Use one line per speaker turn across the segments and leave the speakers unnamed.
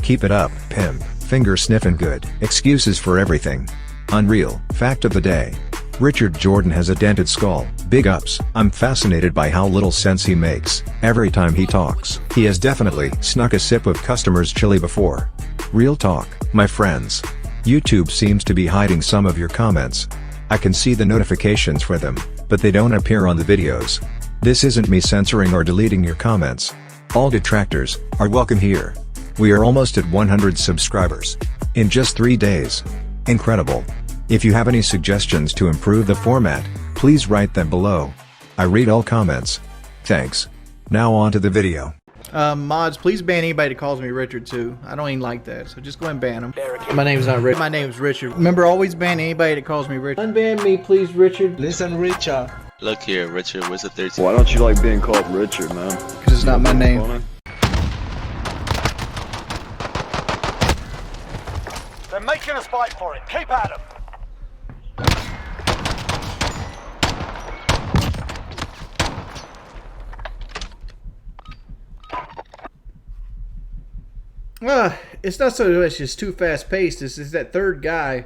Keep it up, pimp. Finger sniffing good. Excuses for everything. Unreal. Fact of the day. Richard Jordan has a dented skull. Big ups. I'm fascinated by how little sense he makes every time he talks. He has definitely snuck a sip of customers' chili before. Real talk, my friends. YouTube seems to be hiding some of your comments. I can see the notifications for them, but they don't appear on the videos. This isn't me censoring or deleting your comments. All detractors are welcome here. We are almost at 100 subscribers in just 3 days. Incredible. If you have any suggestions to improve the format, please write them below. I read all comments. Thanks. Now on to the video.
Mods, please ban anybody that calls me Richard too. I don't even like that, so just go ahead and ban them. My name's not Richard. My name's Richard. Remember, always ban anybody that calls me Richard. Unban me, please, Richard.
Listen, Richard.
Look here, Richard, where's the 13?
Why don't you like being called Richard, man?
Because it's not my name.
Funny?
They're making us fight for it. Keep at them.
It's not so much just too fast paced. It's just that third guy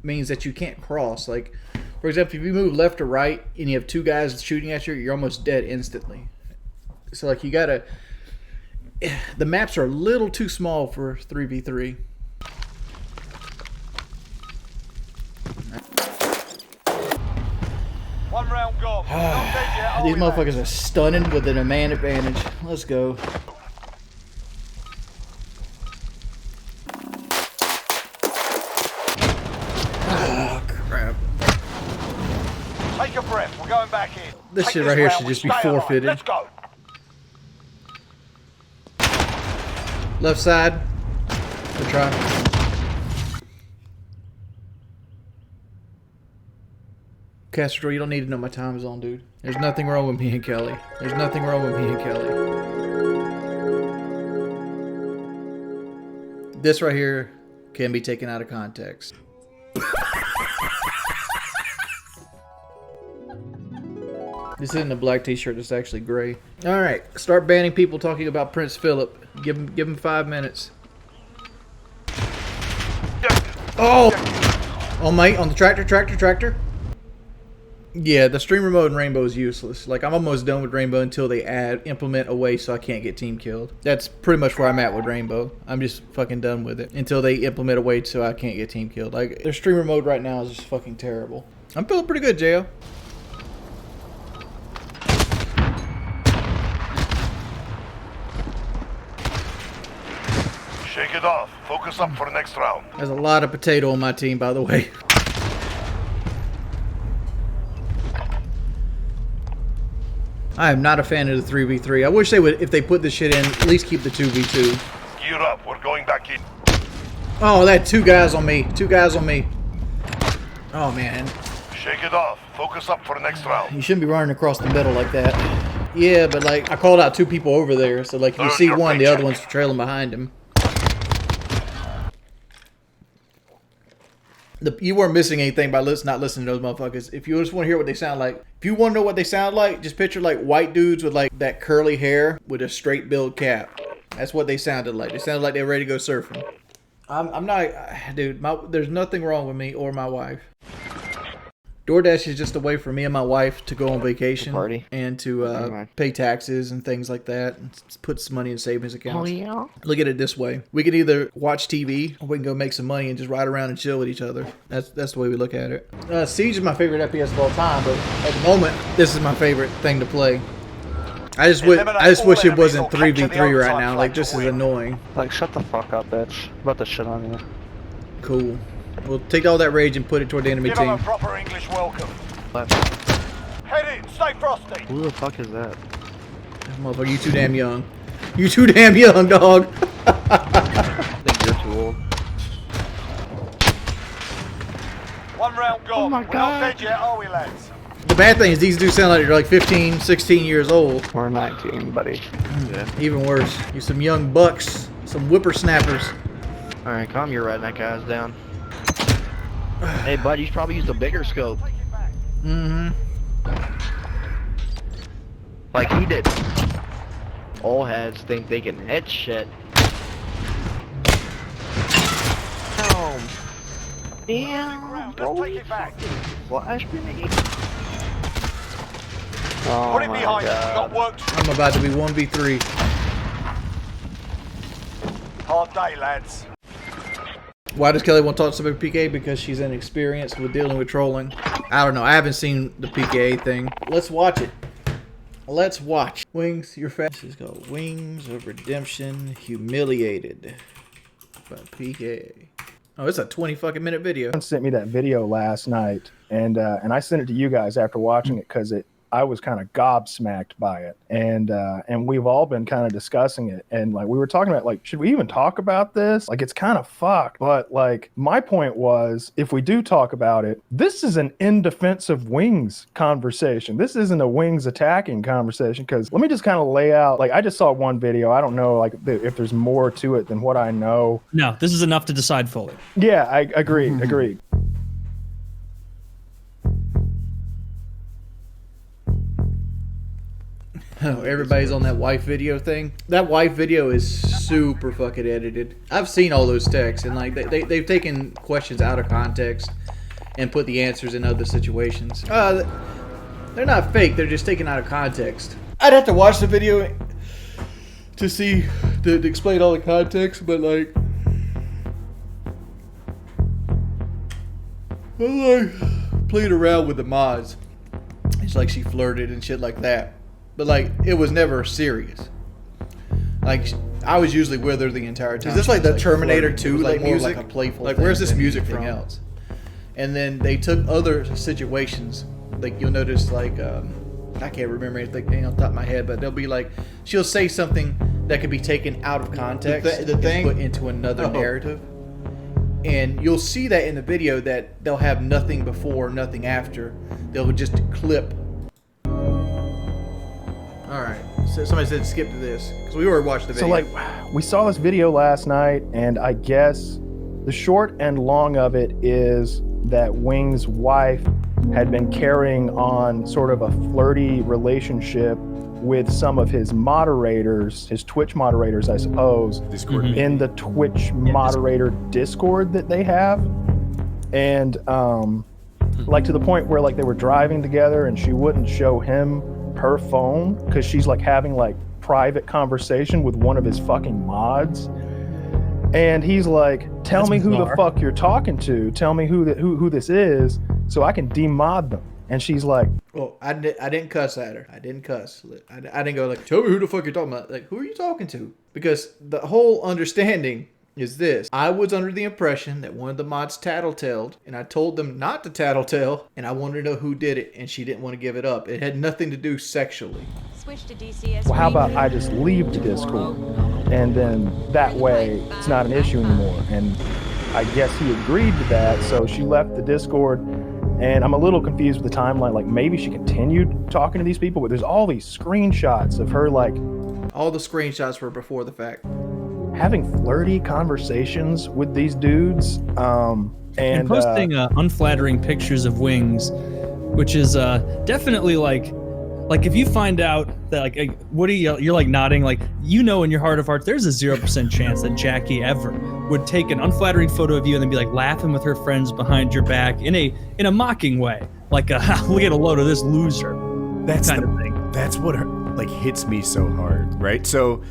means that you can't cross. Like, for example, if you move left or right and you have two guys shooting at you, you're almost dead instantly. So, like, you gotta. The maps are a little too small for 3v3.
One round gone.
These motherfuckers are stunning with a man advantage. Let's go. Oh, crap.
Take a breath. We're going back in.
This
Take
shit right here
round,
should
we
just be
stay alive.
forfeited.
Let's go.
Left side. Good try. Castro, you don't need to know my time zone, dude. There's nothing wrong with me and Kelly. There's nothing wrong with me and Kelly. This right here can be taken out of context. This isn't a black t-shirt, it's actually gray. Alright, start banning people talking about Prince Philip. Give him 5 minutes. Oh! Oh mate, on the tractor. Yeah, the streamer mode in Rainbow is useless. Like, I'm almost done with Rainbow until they implement a way so I can't get team killed. That's pretty much where I'm at with Rainbow. I'm just fucking done with it until they implement a way so I can't get team killed. Like, their streamer mode right now is just fucking terrible. I'm feeling pretty good, Jo.
Shake it off. Focus up for the next round.
There's a lot of potato on my team, by the way. I am not a fan of the 3v3. I wish they would, if they put this shit in, at least keep the 2v2.
Gear up. We're going back in.
Oh, that 2 guys on me. 2 guys on me. Oh, man.
Shake it off. Focus up for the next round.
You shouldn't be running across the middle like that. Yeah, but, like, I called out 2 people over there. So, like, if you see one, the other one's trailing behind him. You weren't missing anything by not listening to those motherfuckers. If you just want to hear what they sound like, if you want to know what they sound like, just picture like white dudes with like that curly hair with a straight build cap. That's what they sounded like. They sounded like they were ready to go surfing. I'm not, dude. There's nothing wrong with me or my wife. DoorDash is just a way for me and my wife to go on vacation and to pay taxes and things like that, and put some money in savings accounts.
Oh, yeah?
Look at it this way: we can either watch TV or we can go make some money and just ride around and chill with each other. That's the way we look at it. Siege is my favorite FPS of all time, but at the moment, this is my favorite thing to play. I just wish it wasn't 3v3 right now. Like, this is annoying.
Like, shut the fuck up, bitch. I'm about to shit on you.
Cool. We'll take all that rage and put it toward the enemy
Give them
team.
a proper English welcome.
Left.
Head in. Stay frosty.
Who the fuck is that?
Motherfucker, you too damn young. You too damn young, dog.
I think you're too old.
One round gone.
Oh my
We're
God.
not dead yet, are we, lads?
The bad thing is these dudes sound like they're like 15, 16 years old.
We're 19, buddy. Yeah.
Even worse. You some young bucks, some whippersnappers.
Alright, calm your redneck ass down. Hey, bud, you should probably use the bigger scope.
Mm-hmm.
Like he did. All heads think they can hit shit. Damn,
Ground,
bro.
let's take it back.
Flash grenade.
Put
Oh
it
my
behind us. We've got
god.
work to
I'm about to be 1v3.
Hard day, lads.
Why does Kelly want to talk to somebody PKA? Because she's inexperienced with dealing with trolling. I don't know. I haven't seen the PKA thing. Let's watch it. Let's watch. Wings, you're fast. This is called Wings of Redemption Humiliated by PKA. Oh, it's a 20 fucking minute video.
Someone sent me that video last night, and I sent it to you guys after watching it because I was kind of gobsmacked by it, and we've all been kind of discussing it, and like we were talking about, like, should we even talk about this? Like, it's kind of fucked, but like my point was, if we do talk about it, this is an in defense of Wings conversation. This isn't a Wings attacking conversation, because let me just kind of lay out, like, I just saw one video. I don't know like if there's more to it than what I know.
No, this is enough to decide fully.
Yeah, I agreed.
Oh, everybody's on that wife video thing. That wife video is super fucking edited. I've seen all those texts, and like they've taken questions out of context and put the answers in other situations. They're not fake. They're just taken out of context. I'd have to watch the video to see to explain all the context, but like, I like played around with the mods. It's like she flirted and shit like that. But like, it was never serious. Like, I was usually with her the entire time. Is this like the Terminator 2 like music? Like a playful. Like, where's this music from? Else. And then they took other situations. Like, you'll notice, like, I can't remember anything on top of my head, but they'll be like, she'll say something that could be taken out of context, the thing put into another narrative. And you'll see that in the video that they'll have nothing before, nothing after. They'll just clip. Alright, so somebody said skip to this, because we were watching the video.
So like, we saw this video last night, and I guess the short and long of it is that Wing's wife had been carrying on sort of a flirty relationship with some of his moderators, his Twitch moderators, I suppose, Discord, in the Twitch moderator Discord that they have. And like to the point where like they were driving together and she wouldn't show him her phone because she's like having like private conversation with one of his fucking mods, and he's like, tell me who the fuck you're talking to, tell me who this is so I can demod them. And she's like,
well, I didn't cuss at her. I didn't cuss. I didn't go like, tell me who the fuck you're talking about. Like, who are you talking to? Because the whole understanding is this. I was under the impression that one of the mods tattletaled, and I told them not to tattletale, and I wanted to know who did it, and she didn't want to give it up. It had nothing to do sexually.
Switch to DCS.
well, how about I just leave the Discord, and then that way it's not an issue anymore. And I guess he agreed to that, so she left the Discord. And I'm a little confused with the timeline. Like, maybe she continued talking to these people, but there's all these screenshots of her, like,
all the screenshots were before the fact,
having flirty conversations with these dudes, and
posting unflattering pictures of Wings, which is definitely like if you find out that like Woody, you're like nodding, like, you know in your heart of hearts there's a 0% chance that Jackie ever would take an unflattering photo of you and then be like laughing with her friends behind your back in a mocking way, like we'll get a load of this loser.
That's
kind of thing.
That's what like hits me so hard, right? So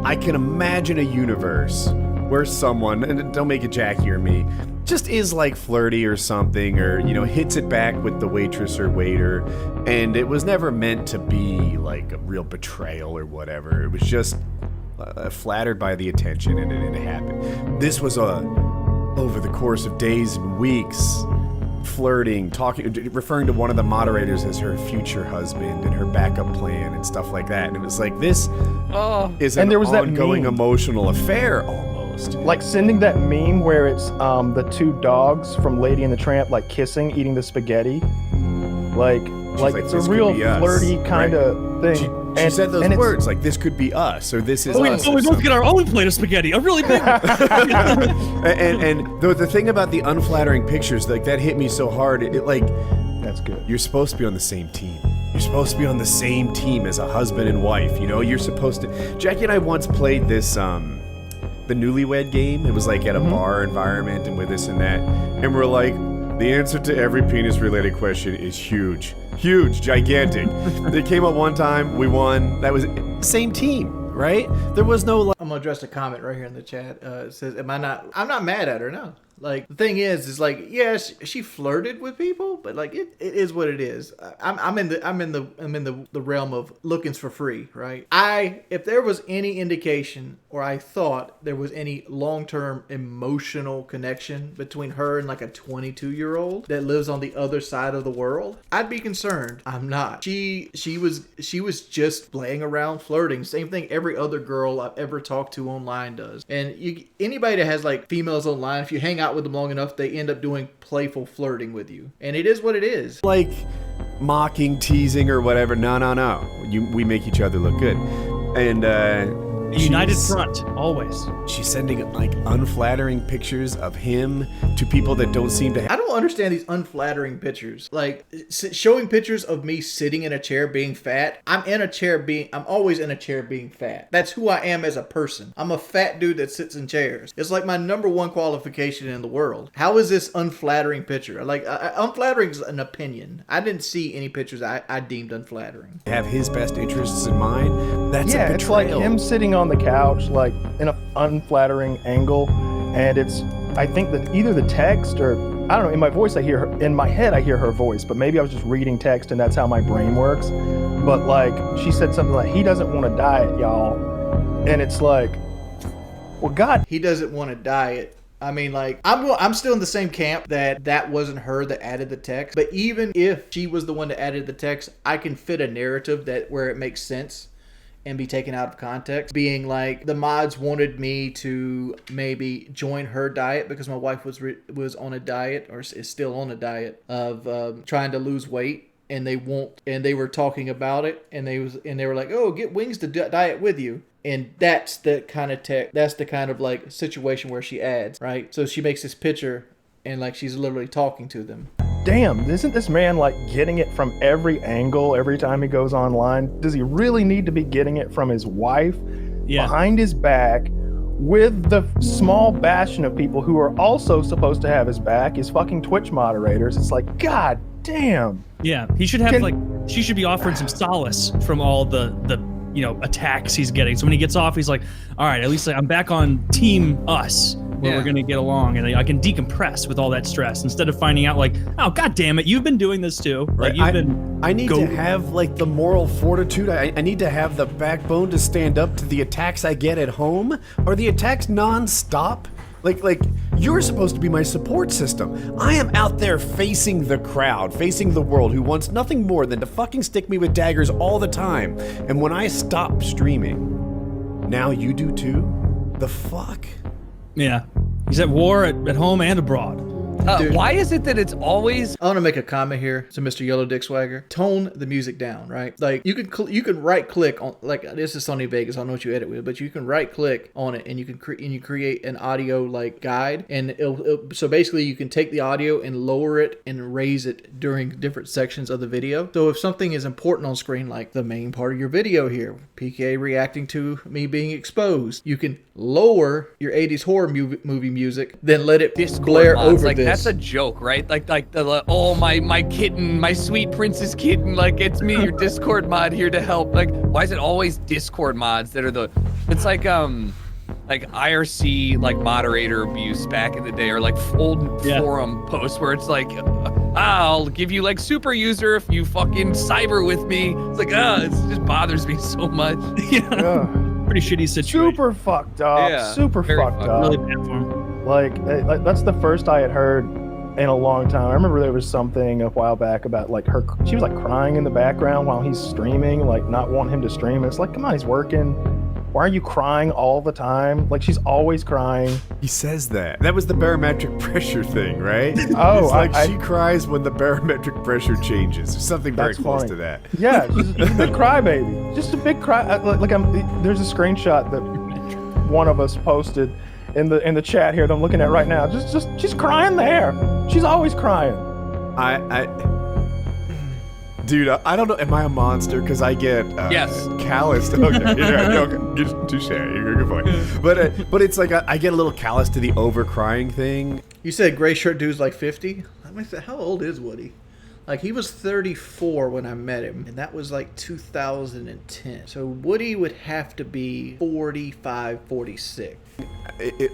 I can imagine a universe where someone, and don't make it Jackie or me, just is like flirty or something, or, you know, hits it back with the waitress or waiter, and it was never meant to be like a real betrayal or whatever. It was just flattered by the attention, and it happened. This was over the course of days and weeks, flirting, talking, referring to one of the moderators as her future husband and her backup plan and stuff like that. And it was like, this is an ongoing emotional affair almost.
like sending that meme where it's the two dogs from Lady and the Tramp like kissing, eating the spaghetti. Like it's a real flirty kind of thing.
She said those words, like, this could be us, or this is us.
We both get our own plate of spaghetti, a really big one.
and the thing about the unflattering pictures, like, that hit me so hard. It like,
that's good.
You're supposed to be on the same team. You're supposed to be on the same team as a husband and wife. You know, you're supposed to. Jackie and I once played this the Newlywed Game. It was like at a bar environment and with this and that. And we're like, the answer to every penis-related question is huge. Huge, gigantic. They came up one time, we won. That was same team, right? There was no like...
I'm gonna address a comment right here in the chat. It says, I'm not mad at her, no. Like, the thing is like, yes, she flirted with people, but like it is what it is. I'm in the realm of lookings for free, right? If there was any indication or I thought there was any long-term emotional connection between her and like a 22-year-old that lives on the other side of the world, I'd be concerned. I'm not. She was just playing around, flirting. Same thing every other girl I've ever talked to online does. And anybody that has like females online, if you hang out with them long enough, they end up doing playful flirting with you, and it is what it is.
Like mocking, teasing, or whatever. No. We make each other look good, and
A united front, always.
She's sending like unflattering pictures of him to people that don't seem to have.
I don't understand these unflattering pictures. Like showing pictures of me sitting in a chair being fat. I'm always in a chair being fat. That's who I am as a person. I'm a fat dude that sits in chairs. It's like my number one qualification in the world. How is this unflattering picture? Like unflattering is an opinion. I didn't see any pictures I deemed unflattering.
Have his best interests in mind. That's a betrayal.
It's like him sitting on the couch, like in an unflattering angle, and it's, I think that either the text or, I don't know, in my voice I hear her, in my head I hear her voice, but maybe I was just reading text and that's how my brain works. But like, she said something like, he doesn't want to diet, y'all. And it's like, well, God.
He doesn't want to diet. I mean, like, I'm still in the same camp that wasn't her that added the text. But even if she was the one that added the text, I can fit a narrative that where it makes sense and be taken out of context, being like the mods wanted me to maybe join her diet because my wife was on a diet, or is still on a diet of trying to lose weight, and they were talking about it, and they were like, oh, get Wings to diet with you. And that's the kind of like situation where she adds, right? So she makes this picture and like she's literally talking to them.
Damn, isn't this man like getting it from every angle every time he goes online? Does he really need to be getting it from his wife behind his back with the small bastion of people who are also supposed to have his back, his fucking Twitch moderators? It's like, God damn.
Yeah, he should have she should be offering some solace from all the attacks he's getting. So when he gets off, he's like, all right, at least I'm back on team us, where we're gonna get along, and I can decompress with all that stress instead of finding out like, oh, God damn it, you've been doing this too.
Right.
Like,
I need to have like the moral fortitude. I need to have the backbone to stand up to the attacks I get at home. Are the attacks non-stop? Like you're supposed to be my support system. I am out there facing the crowd, facing the world who wants nothing more than to fucking stick me with daggers all the time. And when I stop streaming, now you do too? The fuck?
Yeah. He's at war at home and abroad.
Why is it that it's always...
I want to make a comment here to Mr. Yellow Dick Swagger. Tone the music down, right? Like, you can right click on, like, this is Sony Vegas, I don't know what you edit with, but you can right click on it and you can create an audio like guide, and so basically you can take the audio and lower it and raise it during different sections of the video. So if something is important on screen, like the main part of your video here, PKA reacting to me being exposed, you can lower your 80s horror movie music, then let it blare over
like,
this.
That's a joke, right? Like oh, my kitten, my sweet princess kitten, like, it's me, your Discord mod here to help. Like, why is it always Discord mods that are it's like IRC, like, moderator abuse back in the day, or like old forum posts where it's like, I'll give you like super user if you fucking cyber with me. It's like, it just bothers me so much.
Pretty shitty situation.
Super fucked up.
Yeah,
super fucked up.
Really bad for him.
Like, that's the first I had heard in a long time. I remember there was something a while back about like she was like crying in the background while he's streaming, like not wanting him to stream. It's like, come on, he's working. Why are you crying all the time? Like, she's always crying.
He says that. That was the barometric pressure thing, right?
Oh,
it's like she cries when the barometric pressure changes. There's something very close to that.
Yeah, she's a big crybaby. Just a big cry. There's a screenshot that one of us posted in the chat here that I'm looking at right now. Just she's crying there. She's always crying.
Dude, I don't know. Am I a monster? Because I get callous. Okay, touche. You're a good point. But it's like I get a little callous to the over-crying thing.
You said gray shirt dude's like 50? I mean, how old is Woody? Like, he was 34 when I met him, and that was like 2010. So Woody would have to be 45, 46.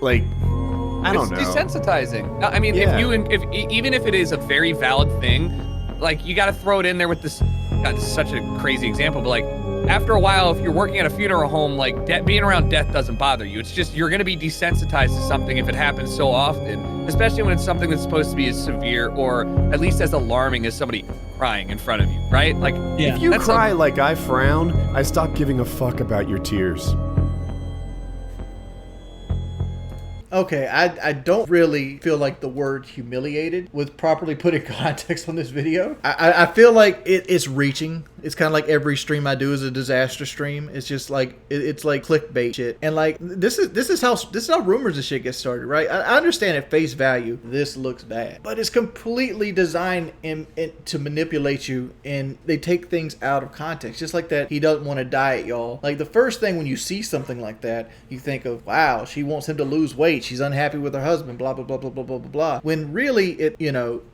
Like, I don't know.
It's desensitizing. No, I mean,
Yeah.
even if it is a very valid thing, like, you got to throw it in there with this. God, this is such a crazy example, but like, after a while, if you're working at a funeral home, like, being around death doesn't bother you. It's just you're going to be desensitized to something if it happens so often, especially when it's something that's supposed to be as severe or at least as alarming as somebody crying in front of you, right? Like,
Yeah.
If you cry like I frown, I stop giving a fuck about your tears.
Okay, I don't really feel like the word humiliated was properly put in context on this video. I feel like it's reaching. It's kind of like every stream I do is a disaster stream. It's just like it's like clickbait shit. And like this is how rumors and shit get started, right? I understand at face value this looks bad, but it's completely designed to manipulate you, and they take things out of context. Just like that, he doesn't want to diet, y'all. Like the first thing when you see something like that, you think of, wow, she wants him to lose weight. She's unhappy with her husband, blah, blah, blah, blah, blah, blah, blah, blah. When really,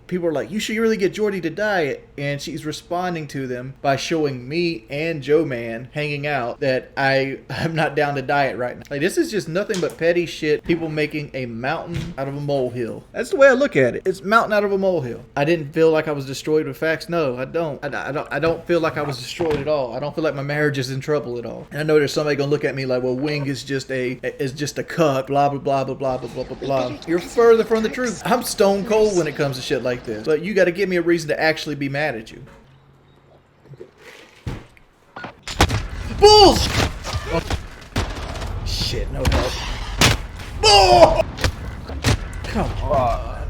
people are like, you should really get Jordy to diet. And she's responding to them by showing me and Joe Man hanging out that I'm not down to diet right now. Like, this is just nothing but petty shit. People making a mountain out of a molehill. That's the way I look at it. It's mountain out of a molehill. I didn't feel like I was destroyed with facts. No, I don't. I don't feel like I was destroyed at all. I don't feel like my marriage is in trouble at all. And I know there's somebody gonna look at me like, well, Wing is just a cuck, blah, blah, blah, blah, blah, blah, blah, blah, blah. You're further from the truth. I'm stone cold when it comes to shit like this. But you got to give me a reason to actually be mad at you. Bulls! Oh. Shit, no help. Oh! Come on.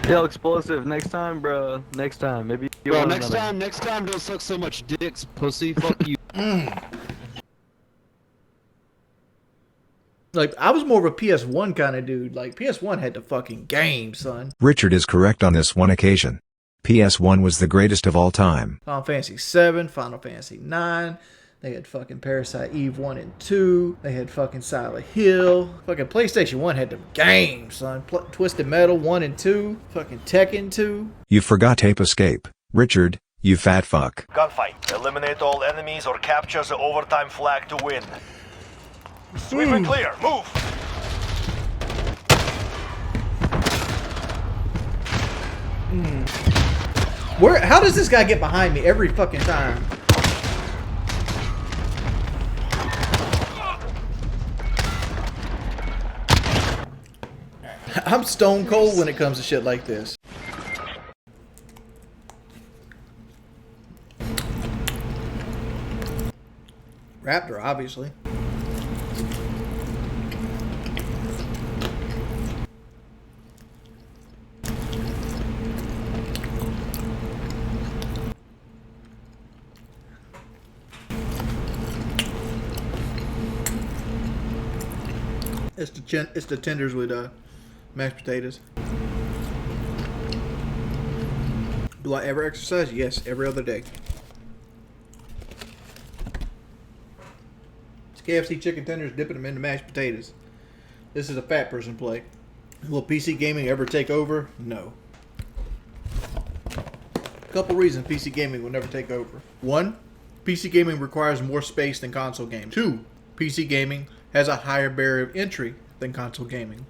Yo, explosive. Next time, bro. Next time. Maybe you
Bro,
want
next
another.
time, don't suck so much dicks, pussy. Fuck you.
Like, I was more of a PS1 kind of dude. Like, PS1 had the fucking game, son.
Richard is correct on this one occasion. PS1 was the greatest of all time.
Final Fantasy 7, Final Fantasy 9. They had fucking Parasite Eve 1 and 2. They had fucking Silent Hill. Fucking PlayStation 1 had the game, son. Twisted Metal 1 and 2. Fucking Tekken 2.
You forgot Tape Escape. Richard, you fat fuck.
Gunfight. Eliminate all enemies or capture the overtime flag to win. Sweep and clear. Move.
How does this guy get behind me every fucking time? I'm stone cold when it comes to shit like this. Raptor, obviously. It's the tenders with mashed potatoes. Do I ever exercise? Yes, every other day. It's KFC chicken tenders, dipping them into mashed potatoes. This is a fat person play. Will PC gaming ever take over? No. A couple reasons PC gaming will never take over. 1, PC gaming requires more space than console games. 2, PC gaming has a higher barrier of entry than console gaming.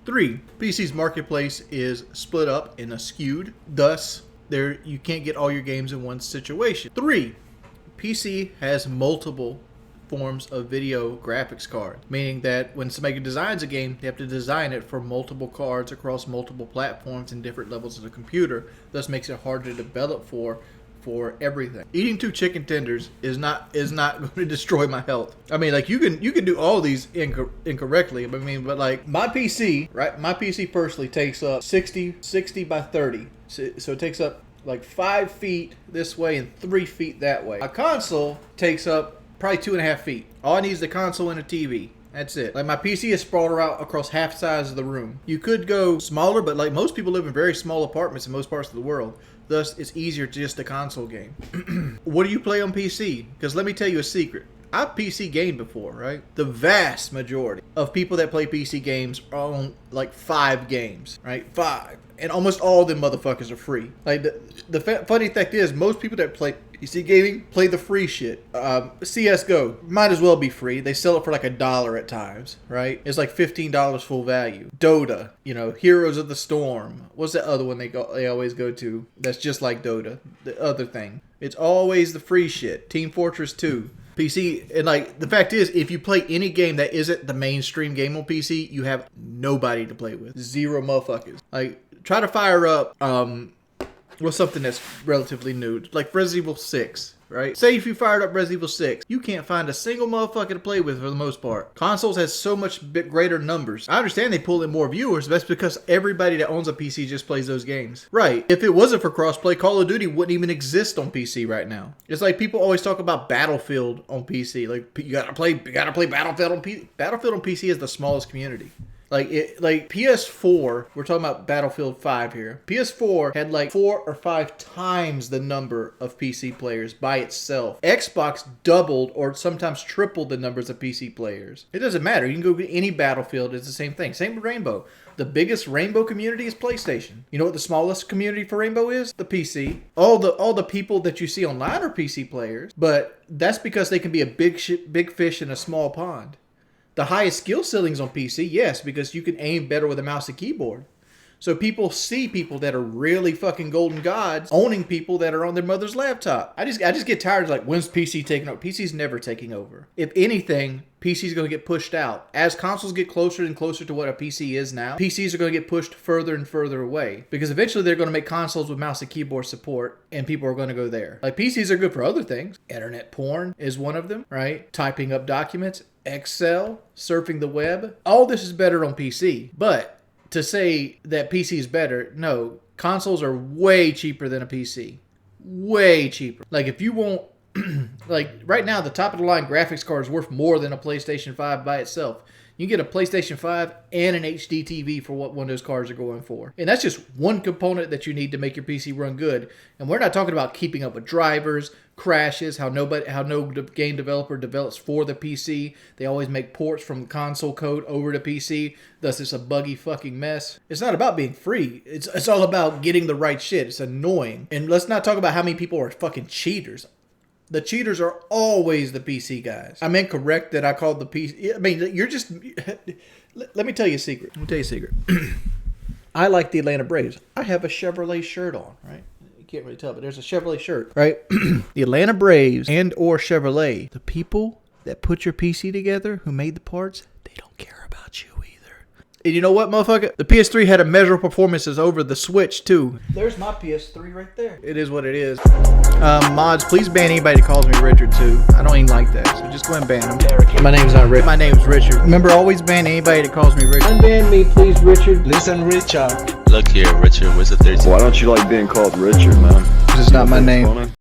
3, PC's marketplace is split up and skewed. Thus, you can't get all your games in one situation. 3, PC has multiple forms of video graphics card, meaning that when somebody designs a game, they have to design it for multiple cards across multiple platforms and different levels of the computer. Thus makes it hard to develop for everything. Eating 2 chicken tenders is not going to destroy my health. I mean, like, you can do all these incorrectly. But like my PC, right? My PC personally takes up 60 by 30. So it takes up like 5 feet this way and 3 feet that way. A console takes up probably 2.5 feet. All I need is the console and a TV. That's it. Like, my PC is sprawled out across half size of the room. You could go smaller, but like most people live in very small apartments in most parts of the world. Thus, it's easier to just a console game. What do you play on PC? Because let me tell you a secret. I've PC gamed before, right? The vast majority of people that play PC games are on like 5 games, right? 5. And almost all of them motherfuckers are free. Like the funny fact is, most people that play PC gaming play the free shit. CSGO might as well be free. They sell it for like $1 at times, right? It's like $15 full value. Dota, you know, Heroes of the Storm. What's the other one they always go to? That's just like Dota. The other thing. It's always the free shit. Team Fortress 2. PC, and like the fact is, if you play any game that isn't the mainstream game on PC, you have nobody to play with. 0 motherfuckers. Like, try to fire up what's something that's relatively new, like Resident Evil 6, right? Say if you fired up Resident Evil 6, you can't find a single motherfucker to play with for the most part. Consoles has so much bit greater numbers. I understand they pull in more viewers, but that's because everybody that owns a PC just plays those games. Right. If it wasn't for crossplay, Call of Duty wouldn't even exist on PC right now. It's like people always talk about Battlefield on PC. Like, you gotta play Battlefield on PC. Battlefield on PC is the smallest community. Like PS4, we're talking about Battlefield 5 here. PS4 had like 4 or 5 times the number of PC players by itself. Xbox doubled or sometimes tripled the numbers of PC players. It doesn't matter. You can go to any Battlefield. It's the same thing. Same with Rainbow. The biggest Rainbow community is PlayStation. You know what the smallest community for Rainbow is? The PC. All the people that you see online are PC players, but that's because they can be a big fish in a small pond. The highest skill ceilings on PC, yes, because you can aim better with a mouse and keyboard. So people see people that are really fucking golden gods owning people that are on their mother's laptop. I just get tired of like, when's PC taking over? PC's never taking over. If anything, PC's going to get pushed out. As consoles get closer and closer to what a PC is now, PCs are going to get pushed further and further away. Because eventually they're going to make consoles with mouse and keyboard support, and people are going to go there. Like, PCs are good for other things. Internet porn is one of them, right? Typing up documents, Excel, surfing the web. All this is better on PC. But to say that PC is better, no. Consoles are way cheaper than a PC. Way cheaper. Like, if you want... like, right now, the top-of-the-line graphics card is worth more than a PlayStation 5 by itself. You can get a PlayStation 5 and an HD TV for what one of those cards are going for. And that's just one component that you need to make your PC run good. And we're not talking about keeping up with drivers, crashes, how no game developer develops for the PC. They always make ports from console code over to PC. Thus, it's a buggy fucking mess. It's not about being free. It's all about getting the right shit. It's annoying. And let's not talk about how many people are fucking cheaters. The cheaters are always the PC guys. I'm incorrect that I called the PC. I mean, you're just... Let me tell you a secret. I like the Atlanta Braves. I have a Chevrolet shirt on, right? You can't really tell, but there's a Chevrolet shirt, right? The Atlanta Braves and or Chevrolet, the people that put your PC together, who made the parts, they don't care about you either. And you know what, motherfucker? The PS3 had a measurable performances over the Switch, too. There's my PS3 right there. It is what it is. Mods, please ban anybody that calls me Richard, too. I don't even like that, so just go ahead and ban them. My name's not Richard. My name's Richard. Remember, always ban anybody that calls me Richard. Unban me, please, Richard. Listen, Richard.
Look here, Richard, where's the 13?
Why don't you like being called Richard, man?
This is not my name.